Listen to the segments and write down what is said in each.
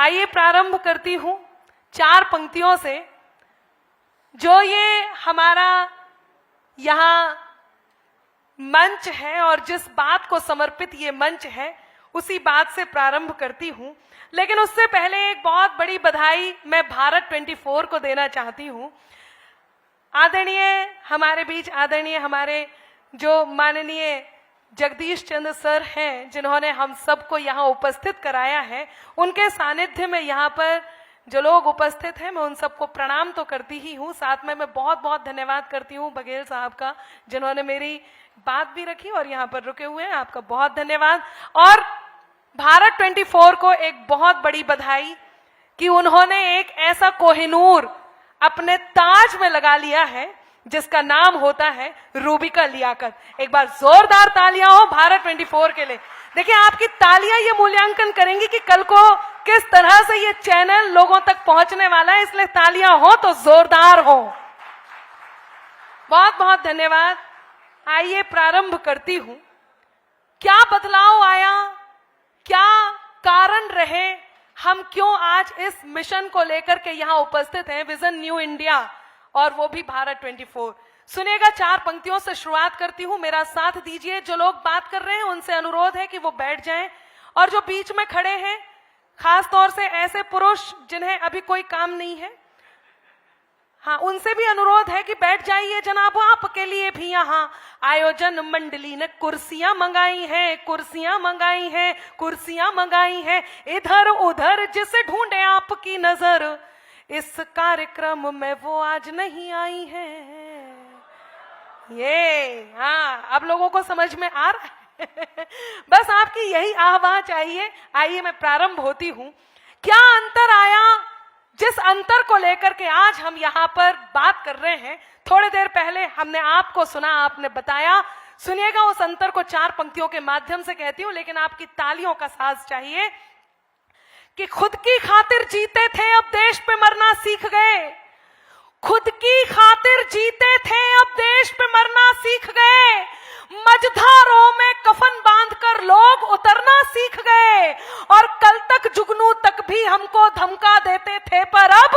आइए प्रारंभ करती हूं 4 पंक्तियों से। जो ये हमारा यहाँ मंच है और जिस बात को समर्पित ये मंच है, उसी बात से प्रारंभ करती हूं। लेकिन उससे पहले एक बहुत बड़ी बधाई मैं भारत 24 को देना चाहती हूं। आदरणीय हमारे बीच आदरणीय हमारे जो माननीय जगदीश चंद्र सर हैं, जिन्होंने हम सबको यहाँ उपस्थित कराया है, उनके सानिध्य में यहाँ पर जो लोग उपस्थित हैं, मैं उन सबको प्रणाम तो करती ही हूँ। साथ में मैं बहुत बहुत धन्यवाद करती हूँ बघेल साहब का, जिन्होंने मेरी बात भी रखी और यहाँ पर रुके हुए हैं। आपका बहुत धन्यवाद। और भारत 24 को एक बहुत बड़ी बधाई कि उन्होंने एक ऐसा कोहिनूर अपने ताज में लगा लिया है जिसका नाम होता है रूबिका लियाकत। एक बार जोरदार तालियां हो भारत 24 के लिए। देखिए, आपकी तालियां ये मूल्यांकन करेंगी कि कल को किस तरह से ये चैनल लोगों तक पहुंचने वाला है, इसलिए तालियां हो तो जोरदार हो। बहुत बहुत धन्यवाद। आइए प्रारंभ करती हूं। क्या बदलाव आया, क्या कारण रहे, हम क्यों आज इस मिशन को लेकर के यहां उपस्थित हैं, विजन न्यू इंडिया, और वो भी भारत 24। सुनिएगा, 4 पंक्तियों से शुरुआत करती हूं, मेरा साथ दीजिए। जो लोग बात कर रहे हैं उनसे अनुरोध है कि वो बैठ जाएं, और जो बीच में खड़े हैं, खास तौर से ऐसे पुरुष जिन्हें अभी कोई काम नहीं है, हाँ, उनसे भी अनुरोध है कि बैठ जाइए जनाब। आपके लिए भी यहाँ आयोजन मंडली ने कुर्सियां मंगाई हैं, कुर्सियां मंगाई हैं, कुर्सियां मंगाई हैं। इधर उधर जिसे ढूंढे आपकी नजर, इस कार्यक्रम में वो आज नहीं आई है। ये हाँ, अब लोगों को समझ में आ रहा है। बस आपकी यही आह्वान चाहिए। आइए मैं प्रारंभ होती हूं। क्या अंतर आया, जिस अंतर को लेकर के आज हम यहाँ पर बात कर रहे हैं। थोड़ी देर पहले हमने आपको सुना, आपने बताया। सुनिएगा, उस अंतर को 4 पंक्तियों के माध्यम से कहती हूं, लेकिन आपकी तालियों का साथ चाहिए। कि खुद की खातिर जीते थे, अब देश पे मरना सीख गए। खुद की खातिर जीते थे, अब देश पे मरना सीख गए। मझधारों में कफन बांधकर लोग उतरना सीख गए। और कल तक जुगनू तक भी हमको धमका देते थे, पर अब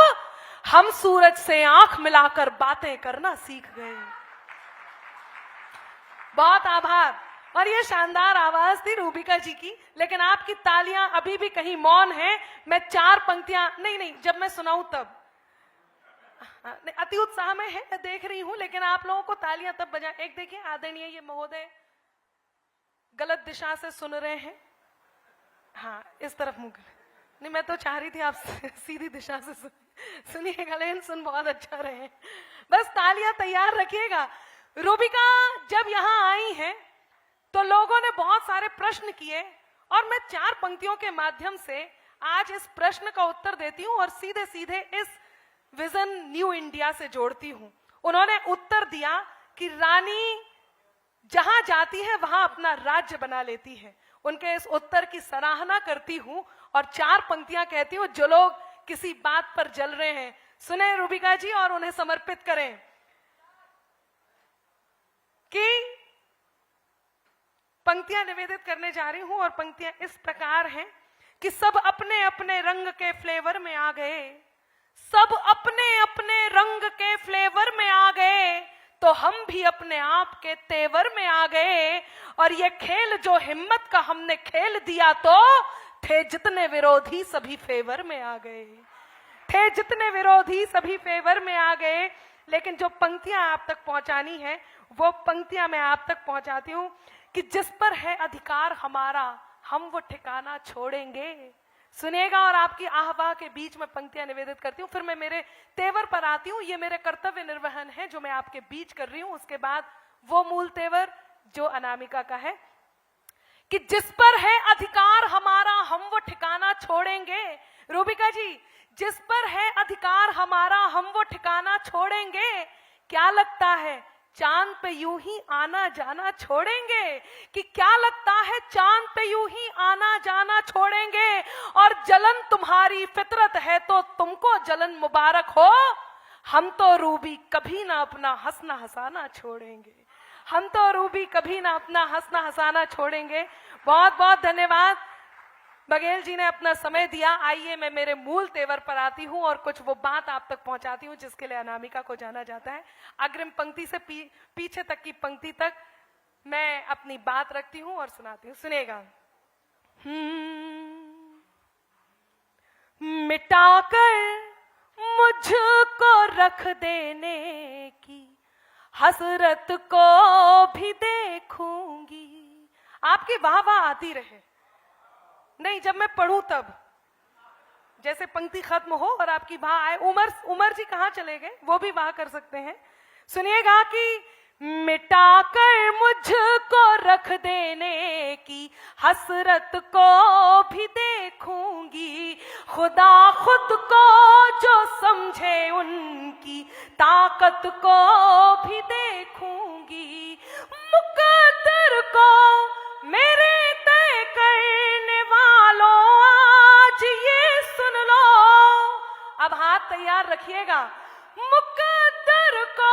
हम सूरज से आंख मिलाकर बातें करना सीख गए। बहुत आभार। और ये शानदार आवाज थी रूबिका जी की, लेकिन आपकी तालियां अभी भी कहीं मौन है। मैं 4 पंक्तियां नहीं, जब मैं सुनाऊं तब। अति उत्साह में है, मैं देख रही हूं, लेकिन आप लोगों को तालियां तब बजा। एक देखिए, आदरणीय ये महोदय गलत दिशा से सुन रहे हैं। हाँ, इस तरफ मुंह नहीं, मैं तो चाह रही थी आप सीधी दिशा से सुनिएगा, लेकिन सुन बहुत अच्छा रहे। बस तालियां तैयार रखिएगा। रूबिका जब यहां आई हैं तो लोगों ने बहुत सारे प्रश्न किए, और मैं 4 पंक्तियों के माध्यम से आज इस प्रश्न का उत्तर देती हूं और सीधे सीधे इस विजन न्यू इंडिया से जोड़ती हूं। उन्होंने उत्तर दिया कि रानी जहां जाती है वहां अपना राज्य बना लेती है। उनके इस उत्तर की सराहना करती हूं और 4 पंक्तियां कहती हूं। जो लोग किसी बात पर जल रहे हैं, सुने रूबिका जी और उन्हें समर्पित करें। कि पंक्तियां निवेदित करने जा रही हूं, और पंक्तियां इस प्रकार हैं कि सब अपने अपने रंग के फ्लेवर में आ गए। सब अपने अपने रंग के फ्लेवर में आ गए, तो हम भी अपने आप के तेवर में आ गए। और ये खेल जो हिम्मत का हमने खेल दिया, तो थे जितने विरोधी सभी फेवर में आ गए। थे जितने विरोधी सभी फेवर में आ गए। लेकिन जो पंक्तियां आप तक पहुंचानी है, वो पंक्तियां मैं आप तक पहुंचाती हूं कि जिस पर है अधिकार हमारा, हम वो ठिकाना छोड़ेंगे। सुनिएगा, और आपकी आह्वान के बीच में पंक्तियां निवेदित करती हूँ, फिर मैं मेरे तेवर पर आती हूँ। ये मेरे कर्तव्य निर्वहन है जो मैं आपके बीच कर रही हूँ। उसके बाद वो मूल तेवर जो अनामिका का है कि जिस पर है अधिकार हमारा, हम वो ठिकाना छोड़ेंगे। रूबिका जी, जिस पर है अधिकार हमारा, हम वो ठिकाना छोड़ेंगे। क्या लगता है चांद पे यूं ही आना जाना छोड़ेंगे? कि क्या लगता है चांद पे यूं ही आना जाना छोड़ेंगे? और जलन तुम्हारी फितरत है तो तुमको जलन मुबारक हो। हम तो रूबी कभी ना अपना हंसना हंसाना छोड़ेंगे। हम तो रूबी कभी ना अपना हंसना हंसाना छोड़ेंगे। बहुत बहुत धन्यवाद। बघेल जी ने अपना समय दिया। आइए मैं मेरे मूल तेवर पर आती हूँ और कुछ वो बात आप तक पहुंचाती हूँ जिसके लिए अनामिका को जाना जाता है। अग्रिम पंक्ति से पीछे तक की पंक्ति तक मैं अपनी बात रखती हूँ और सुनाती हूँ। सुनेगा। मिटाकर मुझको रख देने की हसरत को भी देखूंगी। आपकी वाह वाह आती रहे, नहीं जब मैं पढ़ूं तब, जैसे पंक्ति खत्म हो और आपकी वाह आए। उमर जी कहां चले गए, वो भी वाह कर सकते हैं। सुनिएगा कि मिटाकर मुझको रख देने की हसरत को भी देखूंगी। खुदा खुद को जो समझे उनकी ताकत को भी देखूंगी। मुकद्दर को मेरे तय करने वालों आज ये सुन लो। अब हाथ तैयार रखिएगा। मुकद्दर को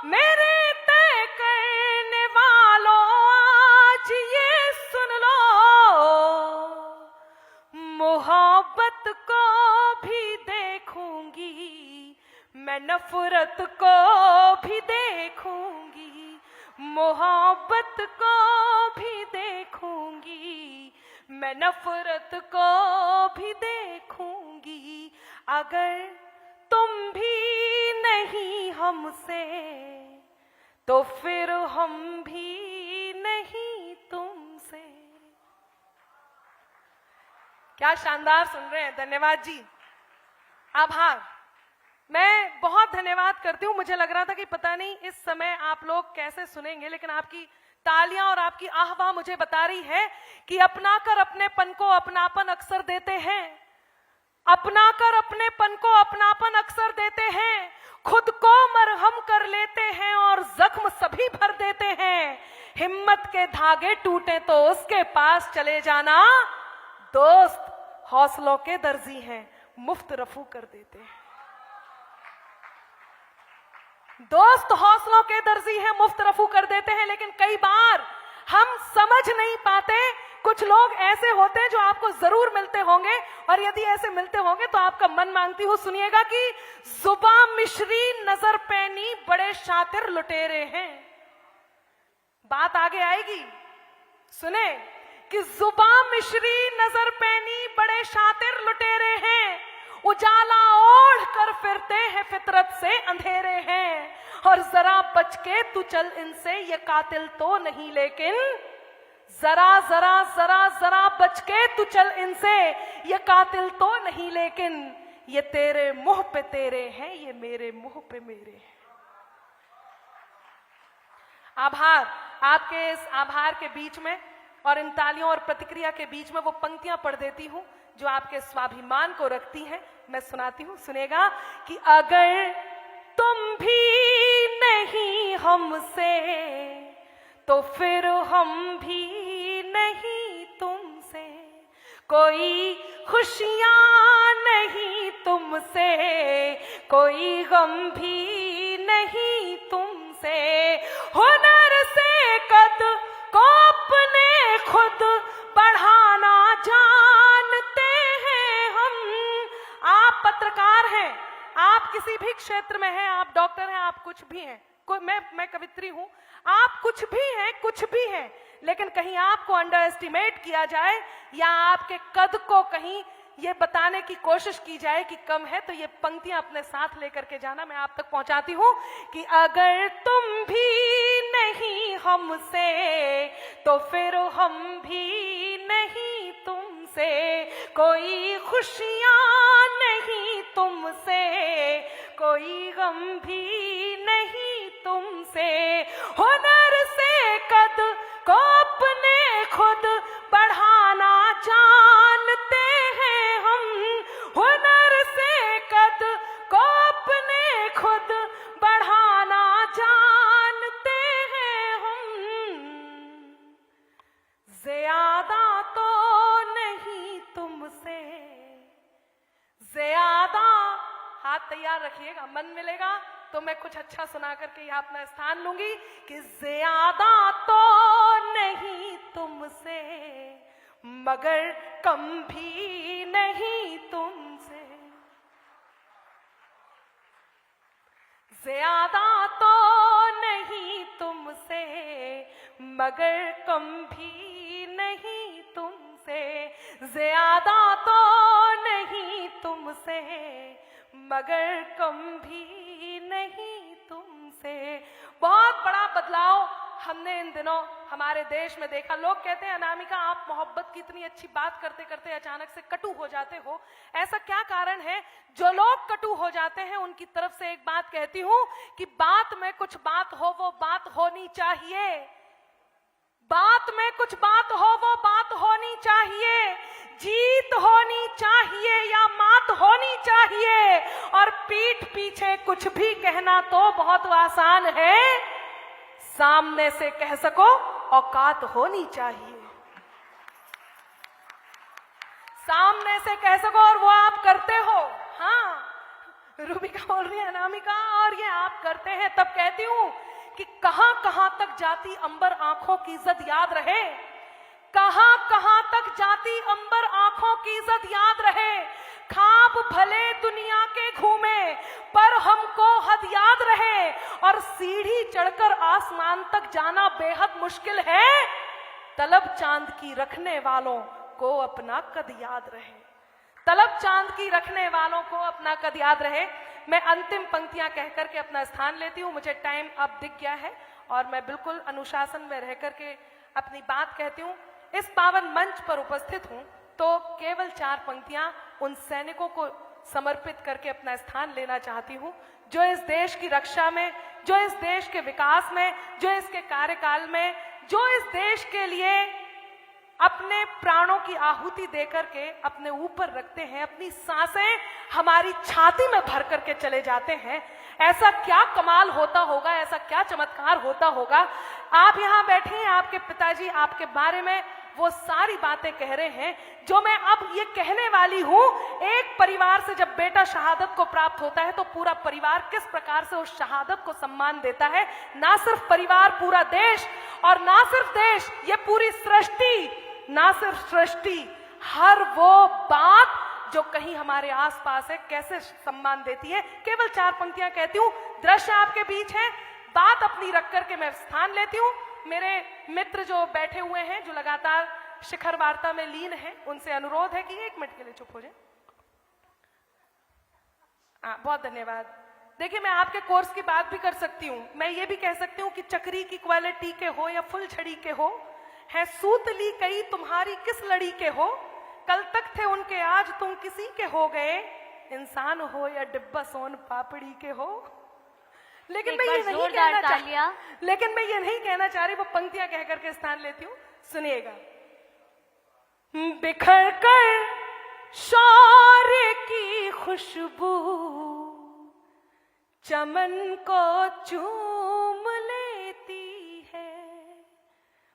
मेरे तय करने वालों आज ये सुन लो। मोहब्बत को भी देखूंगी, मैं नफरत को भी देखूंगी। मोहब्बत को भी देखूंगी, मैं नफरत को भी देखूंगी। अगर तुम भी नहीं हमसे तो फिर हम भी नहीं तुमसे। क्या शानदार सुन रहे हैं, धन्यवाद जी, आभार। मैं बहुत धन्यवाद करती हूँ। मुझे लग रहा था कि पता नहीं इस समय आप लोग कैसे सुनेंगे, लेकिन आपकी तालियां और आपकी आहवाह मुझे बता रही है कि अपनाकर अपनेपन को अपनापन अक्सर देते हैं। अपनाकर अपनेपन को अपनापन अक्सर देते हैं। खुद को मरहम कर लेते हैं और जख्म सभी भर देते हैं। हिम्मत के धागे टूटे तो उसके पास चले जाना। दोस्त हौसलों के दर्जी हैं, मुफ्त रफू कर देते हैं। दोस्त हौसलों के दर्जी हैं, मुफ्त रफू कर देते हैं। लेकिन कई बार हम समझ नहीं पाते। कुछ लोग ऐसे होते हैं जो आपको जरूर मिलते होंगे, और यदि ऐसे मिलते होंगे तो आपका मन मांगती हूं सुनिएगा कि जुबा मिश्री नजर पैनी बड़े शातिर लुटेरे हैं। बात आगे आएगी, सुने कि जुबा मिश्री नजर पैनी बड़े शातिर लुटेरे हैं। उजाला ओढ़ कर फिरते हैं, फितरत से अंधेरे हैं। और जरा बच के तू चल इनसे, ये कातिल तो नहीं लेकिन जरा जरा जरा जरा बच के तू चल इनसे, ये कातिल तो नहीं लेकिन ये तेरे मुंह पे तेरे हैं, ये मेरे मुंह पे मेरे हैं। आभार। आपके इस आभार के बीच में और इन तालियों और प्रतिक्रिया के बीच में वो पंक्तियां पढ़ देती हूं जो आपके स्वाभिमान को रखती हैं। मैं सुनाती हूं, सुनेगा कि अगर तुम भी नहीं हमसे तो फिर हम भी नहीं तुमसे। कोई खुशियां नहीं तुमसे, कोई गम भी नहीं तुमसे। हुनर से कद को अपने खुद बढ़ाना जानते हैं हम। आप पत्रकार हैं, आप किसी भी क्षेत्र में हैं, आप डॉक्टर हैं, आप कुछ भी हैं, मैं कवित्री हूं, आप कुछ भी हैं, लेकिन कहीं आपको अंडर एस्टिमेट किया जाए या आपके कद को कहीं ये बताने की कोशिश की जाए कि कम है, तो ये पंक्तियां अपने साथ लेकर के जाना। मैं आप तक पहुंचाती हूं कि अगर तुम भी नहीं हमसे तो फिर हम भी नहीं तुमसे। कोई खुशियां नहीं तुमसे, कोई गम भी नहीं तुमसे। हुनर से कद को अपने खुद बढ़ाना जानते हैं हम। हुनर से कद को अपने खुद बढ़ाना जानते हैं हम। ज्यादा तो नहीं तुमसे, ज्यादा। हाथ तैयार रखिएगा, मन मिलेगा तो मैं कुछ अच्छा सुना करके यहाँ अपना स्थान लूंगी कि ज्यादा तो नहीं तुमसे, मगर कम भी नहीं तुमसे, ज्यादा तो नहीं तुमसे, मगर कम भी नहीं तुमसे, ज्यादा तो नहीं तुमसे, मगर कम भी नहीं तुमसे। बहुत बड़ा बदलाव हमने इन दिनों हमारे देश में देखा। लोग कहते हैं अनामिका आप मोहब्बत की इतनी अच्छी बात करते करते अचानक से कटु हो जाते हो, ऐसा क्या कारण है? जो लोग कटु हो जाते हैं उनकी तरफ से एक बात कहती हूं कि बात में कुछ बात हो वो बात होनी चाहिए, बात में कुछ बात हो वो बात होनी चाहिए, जीत होनी चाहिए या मात होनी चाहिए, और पीठ पीछे कुछ भी कहना तो बहुत आसान है, सामने से कह सको औकात होनी चाहिए, सामने से कह सको और वो आप करते हो। हाँ, रूबिका बोल रही है अनामिका और ये आप करते हैं, तब कहती हूं कि कहां कहां तक जाती अंबर आंखों की इज्जत याद रहे, कहां कहां तक जाती अंबर आंखों की इज्जत याद रहे, ख्वाब भले दुनिया के घूमे पर हमको हद याद रहे, और सीढ़ी चढ़कर आसमान तक जाना बेहद मुश्किल है, तलब चांद की रखने वालों को अपना कद याद रहे, तलब चांद की रखने वालों को अपना कद याद रहे। मैं अंतिम पंक्तियां कहकर के अपना स्थान लेती हूं, मुझे टाइम अब दिख गया है और मैं बिल्कुल अनुशासन में रह करके अपनी बात कहती हूं। इस पावन मंच पर उपस्थित हूं तो केवल 4 पंक्तियां उन सैनिकों को समर्पित करके अपना स्थान लेना चाहती हूं जो इस देश की रक्षा में, जो इस देश के विकास में, जो इसके कार्यकाल में, जो इस देश के लिए अपने प्राणों की आहुति देकर के अपने ऊपर रखते हैं, अपनी सांसें हमारी छाती में भर करके चले जाते हैं। ऐसा क्या कमाल होता होगा, ऐसा क्या चमत्कार होता होगा। आप यहां बैठे हैं, आपके पिताजी आपके बारे में वो सारी बातें कह रहे हैं जो मैं अब ये कहने वाली हूं। एक परिवार से जब बेटा शहादत को प्राप्त होता है तो पूरा परिवार किस प्रकार से उस शहादत को सम्मान देता है। ना सिर्फ परिवार, पूरा देश, और ना सिर्फ देश, ये पूरी सृष्टि, ना सिर्फ सृष्टि, हर वो बात जो कहीं हमारे आसपास है कैसे सम्मान देती है। केवल 4 पंक्तियां कहती हूं, दृश्य आपके बीच है, बात अपनी रख करके मैं स्थान लेती हूं। मेरे मित्र जो बैठे हुए हैं, जो लगातार शिखर वार्ता में लीन हैं, उनसे अनुरोध है कि 1 मिनट के लिए चुप हो जाए। बहुत धन्यवाद। देखिए, मैं आपके कोर्स की बात भी कर सकती हूँ, मैं ये भी कह सकती हूँ कि चक्री की क्वालिटी के हो या फुल छड़ी के हो, है सूतली कई तुम्हारी किस लड़ी के हो, कल तक थे उनके आज तुम किसी के हो गए, इंसान हो या डिब्बा सोन पापड़ी के हो। लेकिन मैं ये नहीं कहना चाह रही, वो पंक्तियां कह करके स्थान लेती हूँ, सुनिएगा। बिखर कर शौर्य की खुशबू चमन को चूम लेती है।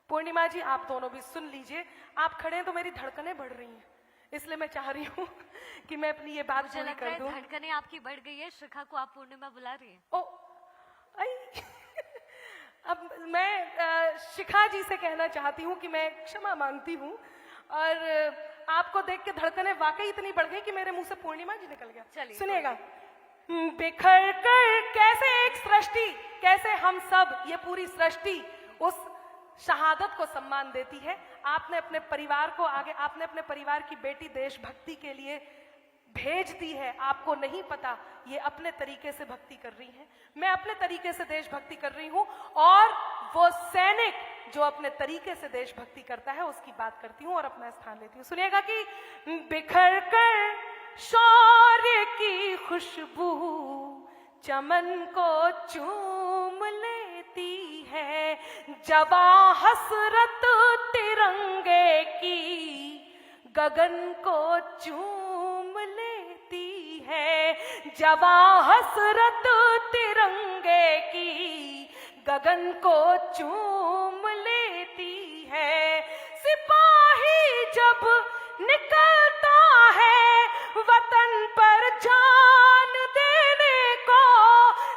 पूर्णिमा जी, आप दोनों भी सुन लीजिए, आप खड़े हैं तो मेरी धड़कनें बढ़ रही हैं, इसलिए मैं चाह रही हूँ कि मैं अपनी ये बात पूरी कर दूं। धड़कनें आपकी बढ़ गई है, शिखा को आप पूर्णिमा बुला रही हैं। ओ अब मैं शिखा जी से कहना चाहती हूँ कि मैं क्षमा मांगती हूँ, और आपको देख के धड़कनें वाकई इतनी बढ़ गई कि मेरे मुंह से पूर्णिमा जी निकल गया। चलिए सुनिएगा। बिखर कर कैसे एक सृष्टि, कैसे हम सब, ये पूरी सृष्टि उस शहादत को सम्मान देती है। आपने अपने परिवार को आगे, आपने अपने परिवार की बेटी देशभक्ति के लिए भेज दी है, आपको नहीं पता, ये अपने तरीके से भक्ति कर रही हैं, मैं अपने तरीके से देशभक्ति कर रही हूं, और वो सैनिक जो अपने तरीके से देशभक्ति करता है उसकी बात करती हूं और अपना स्थान लेती हूं। सुनिएगा कि बिखर कर शौर्य की खुशबू चमन को चूम लेती है, जवा हसरत तिरंगे की गगन को चूम लेती है, जवा हसरत तिरंगे की गगन को चूम लेती है। सिपाही जब निकलता है वतन पर जान देने को,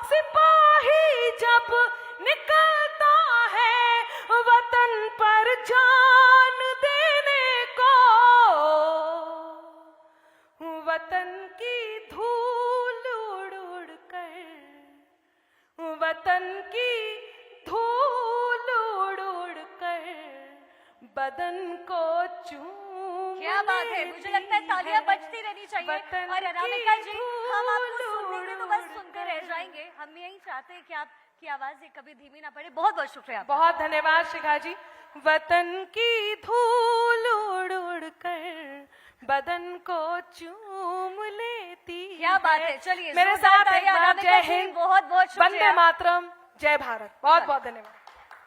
सिपाही जब निकलता है वतन पर जान देने को, वतन की धूल उड़ उड़ कर, वतन की धूल उड़ उड़ कर बदन को चूम क्या बात है, मुझे लगता है तालियां बजती रहनी चाहिए। और अनामिका जी, हम आपको सुनेंगे तो बस सुनते रह जाएंगे। हम यही चाहते हैं कि आपकी आवाज ये कभी धीमी ना पड़े। बहुत बहुत शुक्रिया आपका। बहुत धन्यवाद शिखा जी। वतन की धूल उड़ उड़ कर बदन को चूम लेती है। क्या बात है, चलिए मेरे साथ एक बार जय हिंद, बहुत बहुत वंदे मातरम, जय भारत। बहुत बहुत धन्यवाद।